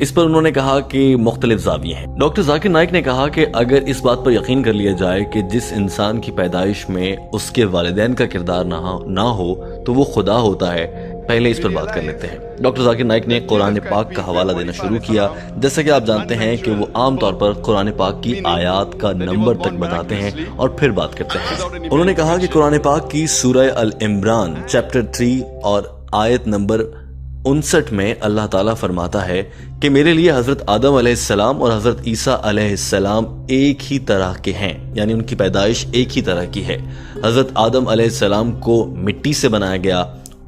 اس پر انہوں نے کہا کہ مختلف زاویے ہیں۔ ڈاکٹر ذاکر نائک نے کہا کہ اگر اس بات پر یقین کر لیا جائے کہ جس انسان کی پیدائش میں اس کے والدین کا کردار نہ ہو تو وہ خدا ہوتا ہے، پہلے اس پر بات کر لیتے ہیں۔ ڈاکٹر ذاکر نائک نے قرآن پاک کا حوالہ دینا شروع کیا، جیسا کہ آپ جانتے ہیں کہ وہ عام طور پر قرآن پاک کی آیات کا نمبر تک بتاتے ہیں اور پھر بات کرتے ہیں۔ انہوں نے کہا کہ قرآن پاک کی سورہ العمران چیپٹر 3 اور آیت نمبر 59 میں اللہ تعالیٰ فرماتا ہے کہ میرے لیے حضرت آدم علیہ السلام اور حضرت عیسیٰ علیہ السلام ایک ہی طرح کے ہیں، یعنی ان کی پیدائش ایک ہی طرح کی ہے۔ حضرت آدم علیہ السلام کو مٹی سے بنایا گیا،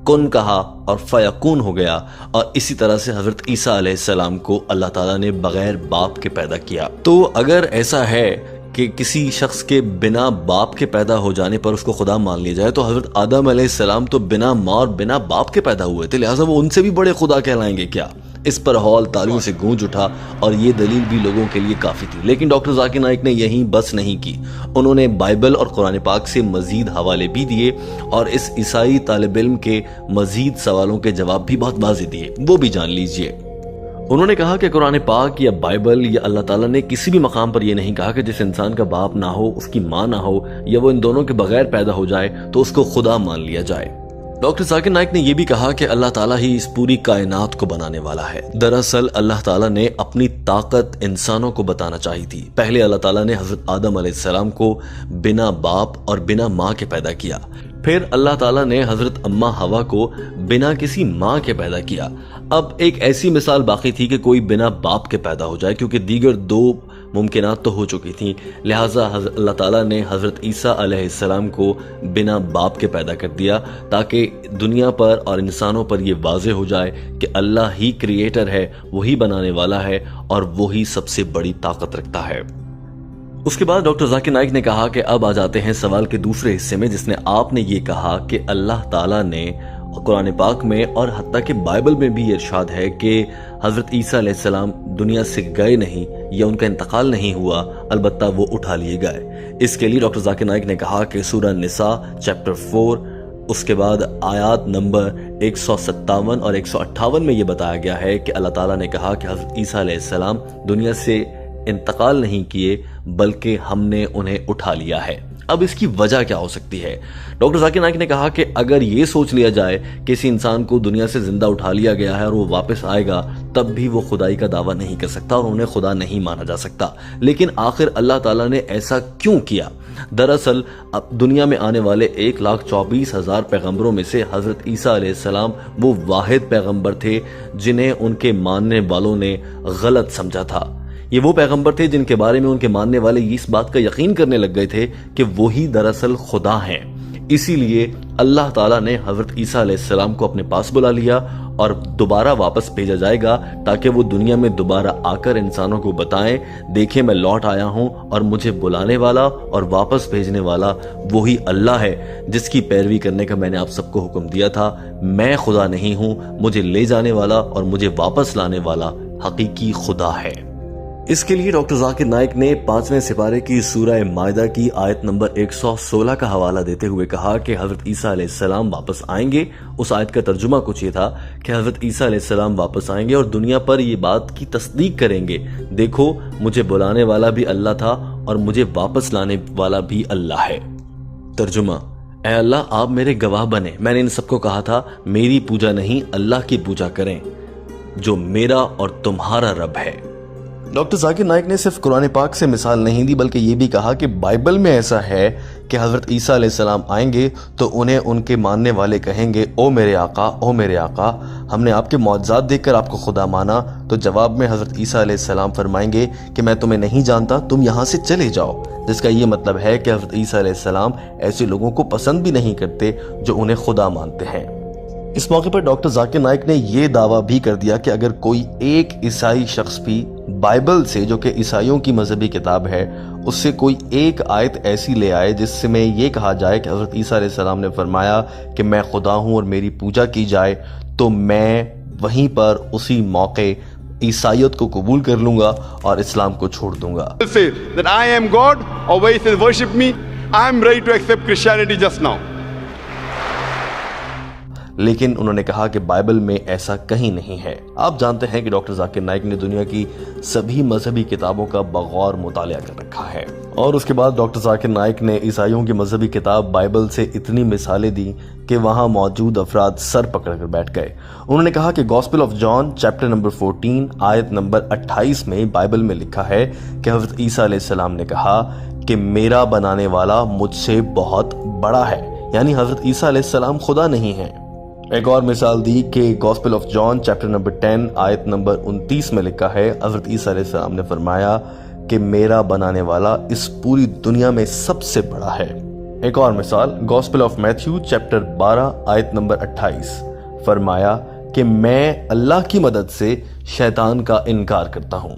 کن کہا اور فیکون ہو گیا، اور اسی طرح سے حضرت عیسیٰ علیہ السلام کو اللہ تعالیٰ نے بغیر باپ کے پیدا کیا۔ تو اگر ایسا ہے کہ کسی شخص کے بنا باپ کے پیدا ہو جانے پر اس کو خدا مان لیا جائے، تو حضرت آدم علیہ السلام تو بنا ماں اور بنا باپ کے پیدا ہوئے تھے، لہٰذا وہ ان سے بھی بڑے خدا کہلائیں گے کیا؟ اس پر ہال تالیوں سے گونج اٹھا اور یہ دلیل بھی لوگوں کے لیے کافی تھی۔ لیکن ڈاکٹر ذاکر نائک نے یہیں بس نہیں کی، انہوں نے بائبل اور قرآن پاک سے مزید حوالے بھی دیے اور اس عیسائی طالب علم کے مزید سوالوں کے جواب بھی بہت واضح دیے، وہ بھی جان لیجئے۔ انہوں نے کہا کہ قرآن پاک یا بائبل یا اللہ تعالیٰ نے کسی بھی مقام پر یہ نہیں کہا کہ جس انسان کا باپ نہ ہو، اس کی ماں نہ ہو، یا وہ ان دونوں کے بغیر پیدا ہو جائے تو اس کو خدا مان لیا جائے۔ ڈاکٹر ذاکر نائک نے یہ بھی کہا کہ اللہ تعالیٰ ہی اس پوری کائنات کو بنانے والا ہے۔ دراصل اللہ تعالیٰ نے اپنی طاقت انسانوں کو بتانا چاہی تھی۔ پہلے اللہ تعالیٰ نے حضرت آدم علیہ السلام کو بنا باپ اور بنا ماں کے پیدا کیا، پھر اللہ تعالیٰ نے حضرت اماں حوا کو بنا کسی ماں کے پیدا کیا۔ اب ایک ایسی مثال باقی تھی کہ کوئی بنا باپ کے پیدا ہو جائے، کیونکہ دیگر دو ممکنات تو ہو چکی تھیں، لہٰذا اللہ تعالیٰ نے حضرت عیسیٰ علیہ السلام کو بنا باپ کے پیدا کر دیا تاکہ دنیا پر اور انسانوں پر یہ واضح ہو جائے کہ اللہ ہی کریٹر ہے، وہی بنانے والا ہے اور وہی سب سے بڑی طاقت رکھتا ہے۔ اس کے بعد ڈاکٹر ذاکر نائک نے کہا کہ اب آ جاتے ہیں سوال کے دوسرے حصے میں، جس نے آپ نے یہ کہا کہ اللہ تعالیٰ نے قرآن پاک میں اور حتیٰ کہ بائبل میں بھی ارشاد ہے کہ حضرت عیسیٰ علیہ السلام دنیا سے گئے نہیں یا ان کا انتقال نہیں ہوا، البتہ وہ اٹھا لیے گئے۔ اس کے لیے ڈاکٹر ذاکر نائک نے کہا کہ سورہ نساء چیپٹر 4 اس کے بعد آیات نمبر 157 اور 158 میں یہ بتایا گیا ہے کہ اللہ تعالیٰ نے کہا کہ حضرت عیسیٰ علیہ السلام دنیا سے انتقال نہیں کیے بلکہ ہم نے انہیں اٹھا لیا ہے۔ اب اس کی وجہ کیا ہو سکتی ہے؟ ڈاکٹر ذاکر نائک نے کہا کہ اگر یہ سوچ لیا جائے کہ کسی انسان کو دنیا سے زندہ اٹھا لیا گیا ہے اور وہ واپس آئے گا، تب بھی وہ خدائی کا دعویٰ نہیں کر سکتا اور انہیں خدا نہیں مانا جا سکتا۔ لیکن آخر اللہ تعالیٰ نے ایسا کیوں کیا؟ دراصل اب دنیا میں آنے والے 1,24,000 پیغمبروں میں سے حضرت عیسیٰ علیہ السلام وہ واحد پیغمبر تھے جنہیں ان کے ماننے والوں نے غلط سمجھا تھا۔ یہ وہ پیغمبر تھے جن کے بارے میں ان کے ماننے والے اس بات کا یقین کرنے لگ گئے تھے کہ وہی دراصل خدا ہیں۔ اسی لیے اللہ تعالیٰ نے حضرت عیسیٰ علیہ السلام کو اپنے پاس بلا لیا اور دوبارہ واپس بھیجا جائے گا تاکہ وہ دنیا میں دوبارہ آ کر انسانوں کو بتائیں، دیکھیں میں لوٹ آیا ہوں اور مجھے بلانے والا اور واپس بھیجنے والا وہی اللہ ہے جس کی پیروی کرنے کا میں نے آپ سب کو حکم دیا تھا۔ میں خدا نہیں ہوں، مجھے لے جانے والا اور مجھے واپس لانے والا حقیقی خدا ہے۔ اس کے لیے ڈاکٹر ذاکر نائک نے 5ویں سپارے کی سورہ مائدہ کی آیت نمبر 116 کا حوالہ دیتے ہوئے کہا کہ حضرت عیسیٰ علیہ السلام واپس آئیں گے۔ اس آیت کا ترجمہ کچھ یہ تھا کہ حضرت عیسیٰ علیہ السلام واپس آئیں گے اور دنیا پر یہ بات کی تصدیق کریں گے، دیکھو مجھے بلانے والا بھی اللہ تھا اور مجھے واپس لانے والا بھی اللہ ہے۔ ترجمہ: اے اللہ آپ میرے گواہ بنے، میں نے ان سب کو کہا تھا میری پوجا نہیں اللہ کی پوجا کریں جو میرا اور تمہارا رب ہے۔ ڈاکٹر ذاکر نائک نے صرف قرآن پاک سے مثال نہیں دی بلکہ یہ بھی کہا کہ بائبل میں ایسا ہے کہ حضرت عیسیٰ علیہ السلام آئیں گے تو انہیں ان کے ماننے والے کہیں گے او میرے آقا، او میرے آقا، ہم نے آپ کے معجزات دیکھ کر آپ کو خدا مانا۔ تو جواب میں حضرت عیسیٰ علیہ السلام فرمائیں گے کہ میں تمہیں نہیں جانتا، تم یہاں سے چلے جاؤ، جس کا یہ مطلب ہے کہ حضرت عیسیٰ علیہ السلام ایسے لوگوں کو پسند بھی نہیں کرتے جو انہیں خدا مانتے ہیں۔ اس موقع پر ڈاکٹر ذاکر نائک نے یہ دعویٰ بھی کر دیا کہ اگر کوئی ایک عیسائی شخص بھی بائبل سے، جو کہ عیسائیوں کی مذہبی کتاب ہے، اس سے کوئی ایک آیت ایسی لے آئے جس سے میں یہ کہا جائے کہ حضرت عیسیٰ علیہ السلام نے فرمایا کہ میں خدا ہوں اور میری پوجا کی جائے، تو میں وہیں پر اسی موقع عیسائیت کو قبول کر لوں گا اور اسلام کو چھوڑ دوں گا۔ لیکن انہوں نے کہا کہ بائبل میں ایسا کہیں نہیں ہے۔ آپ جانتے ہیں کہ ڈاکٹر ذاکر نائک نے دنیا کی سبھی مذہبی کتابوں کا بغور مطالعہ کر رکھا ہے، اور اس کے بعد ڈاکٹر ذاکر نائک نے عیسائیوں کی مذہبی کتاب بائبل سے اتنی مثالیں دی کہ وہاں موجود افراد سر پکڑ کر بیٹھ گئے۔ انہوں نے کہا کہ gospel of John chapter number 14 آیت نمبر 28 میں بائبل میں لکھا ہے کہ حضرت عیسیٰ علیہ السلام نے کہا کہ میرا بنانے والا مجھ سے بہت بڑا ہے، یعنی حضرت عیسیٰ علیہ السلام خدا نہیں ہے۔ ایک اور مثال دی کہ gospel of John chapter number 10 آیت نمبر 29 میں لکھا ہے حضرت عیسیٰ علیہ السلام نے فرمایا کہ میرا بنانے والا اس پوری دنیا میں سب سے بڑا ہے۔ ایک اور مثال گاسپل آف میتھیو چیپٹر 12 آیت نمبر 28 فرمایا کہ میں اللہ کی مدد سے شیطان کا انکار کرتا ہوں۔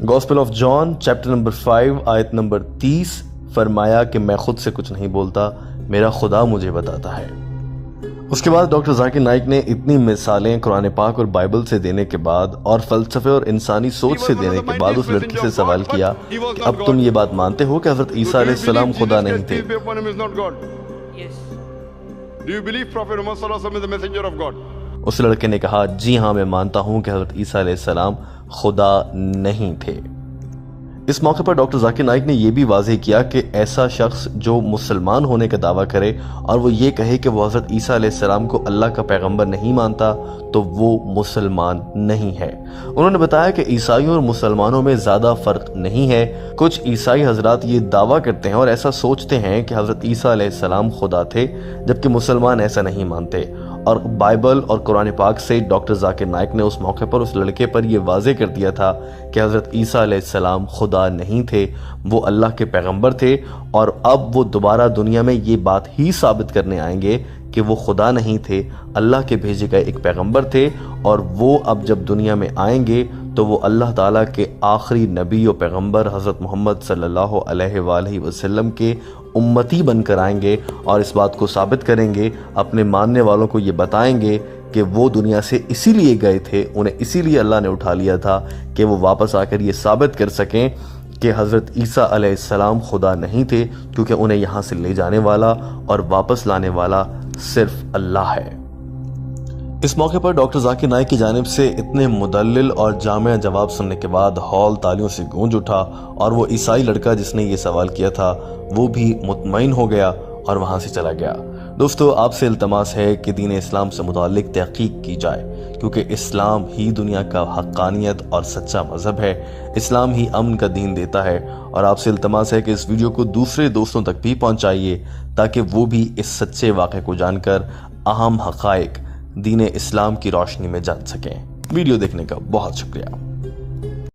Gospel of John chapter number 5 آیت نمبر 30 فرمایا کہ میں خود سے کچھ نہیں بولتا، میرا خدا مجھے بتاتا ہے۔ اس کے بعد ڈاکٹر ذاکر نائک نے اتنی مثالیں قرآن پاک اور بائبل سے دینے کے بعد اور فلسفے اور انسانی سوچ سے دینے کے بعد اس لڑکی سے سوال کیا کہ اب تم یہ بات مانتے ہو کہ حضرت عیسیٰ علیہ السلام خدا نہیں تھے؟ اس لڑکے نے کہا جی ہاں میں مانتا ہوں کہ حضرت عیسیٰ علیہ السلام خدا نہیں تھے۔ اس موقع پر ڈاکٹر ذاکر نائک نے یہ بھی واضح کیا کہ ایسا شخص جو مسلمان ہونے کا دعویٰ کرے اور وہ یہ کہے کہ وہ حضرت عیسیٰ علیہ السلام کو اللہ کا پیغمبر نہیں مانتا تو وہ مسلمان نہیں ہے۔ انہوں نے بتایا کہ عیسائیوں اور مسلمانوں میں زیادہ فرق نہیں ہے۔ کچھ عیسائی حضرات یہ دعویٰ کرتے ہیں اور ایسا سوچتے ہیں کہ حضرت عیسیٰ علیہ السلام خدا تھے، جبکہ مسلمان ایسا نہیں مانتے، اور بائبل اور قرآن پاک سے ڈاکٹر ذاکر نائک نے اس موقع پر اس لڑکے پر یہ واضح کر دیا تھا کہ حضرت عیسیٰ علیہ السلام خدا نہیں تھے، وہ اللہ کے پیغمبر تھے، اور اب وہ دوبارہ دنیا میں یہ بات ہی ثابت کرنے آئیں گے کہ وہ خدا نہیں تھے، اللہ کے بھیجے گئے ایک پیغمبر تھے، اور وہ اب جب دنیا میں آئیں گے تو وہ اللہ تعالیٰ کے آخری نبی و پیغمبر حضرت محمد صلی اللہ علیہ وآلہ وسلم کے امتی بن کر آئیں گے، اور اس بات کو ثابت کریں گے، اپنے ماننے والوں کو یہ بتائیں گے کہ وہ دنیا سے اسی لیے گئے تھے، انہیں اسی لیے اللہ نے اٹھا لیا تھا کہ وہ واپس آ کر یہ ثابت کر سکیں کہ حضرت عیسیٰ علیہ السلام خدا نہیں تھے، کیونکہ انہیں یہاں سے لے جانے والا اور واپس لانے والا صرف اللہ ہے۔ اس موقع پر ڈاکٹر ذاکر نائک کی جانب سے اتنے مدلل اور جامع جواب سننے کے بعد ہال تالیوں سے گونج اٹھا، اور وہ عیسائی لڑکا جس نے یہ سوال کیا تھا وہ بھی مطمئن ہو گیا اور وہاں سے چلا گیا۔ دوستو، آپ سے التماس ہے کہ دین اسلام سے متعلق تحقیق کی جائے، کیونکہ اسلام ہی دنیا کا حقانیت اور سچا مذہب ہے، اسلام ہی امن کا دین دیتا ہے، اور آپ سے التماس ہے کہ اس ویڈیو کو دوسرے دوستوں تک بھی پہنچائیے تاکہ وہ بھی اس سچے واقعے کو جان کر اہم حقائق دین اسلام کی روشنی میں جان سکیں۔ ویڈیو دیکھنے کا بہت شکریہ۔